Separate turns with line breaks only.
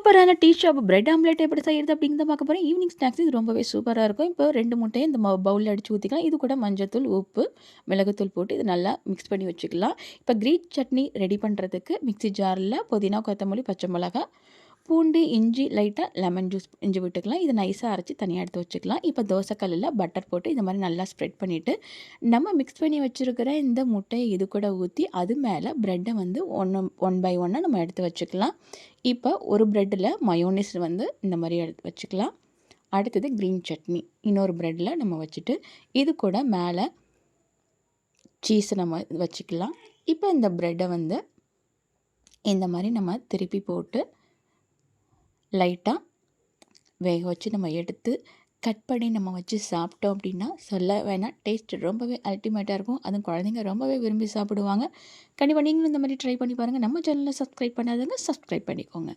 சூப்பரான tea shop bread omelette எப்படி செய்கிறது அப்படிங்கிறத பார்க்க போகிறோம். ஈவினிங் ஸ்நாக்ஸ் இது ரொம்பவே சூப்பராக இருக்கும். இப்போ 2 முட்டையை இந்த பவுலில் அடித்து ஊற்றிக்கலாம். இது கூட மஞ்சத்தூள், உப்பு, மிளகுத்தூள் போட்டு இது நல்லா மிக்ஸ் பண்ணி வச்சுக்கலாம். இப்போ க்ரீன் சட்னி ரெடி பண்ணுறதுக்கு மிக்ஸி ஜாரில் புதினா, கொத்தமல்லி, பச்சை மிளகா, பூண்டு, இஞ்சி, லைட்டாக லெமன் ஜூஸ் இஞ்சி விட்டுக்கலாம். இதை நைஸாக அரைச்சி தனியாக எடுத்து வச்சுக்கலாம். இப்போ தோசைக்கல்லில் பட்டர் போட்டு இந்த மாதிரி நல்லா ஸ்ப்ரெட் பண்ணிவிட்டு நம்ம மிக்ஸ் பண்ணி வச்சுருக்கிற இந்த முட்டையை இது கூட ஊற்றி அது மேலே ப்ரெட்டை வந்து ஒன் பை ஒன்னாக நம்ம எடுத்து வச்சுக்கலாம். இப்போ ஒரு ப்ரெட்டில் மயோனிஸ் வந்து இந்த மாதிரி எடுத்து வச்சுக்கலாம். அடுத்தது க்ரீன் சட்னி இன்னொரு ப்ரெட்டில் நம்ம வச்சுட்டு இது கூட மேலே சீஸை நம்ம வச்சுக்கலாம். இப்போ இந்த ப்ரெட்டை வந்து இந்த மாதிரி நம்ம திருப்பி போட்டு லைட்டாக வேக வச்சு நம்ம எடுத்து கட் பண்ணி நம்ம வச்சு சாப்பிட்டோம் அப்படின்னா சொல்ல வேணாம், டேஸ்ட் ரொம்பவே அல்டிமேட்டாக இருக்கும். அதுவும் குழந்தைங்க ரொம்பவே விரும்பி சாப்பிடுவாங்க. கண்டிப்பாக நீங்களும் இந்த மாதிரி ட்ரை பண்ணி பாருங்கள். நம்ம சேனலில் சப்ஸ்கிரைப் பண்ணாதவங்க சப்ஸ்கிரைப் பண்ணிக்கோங்க.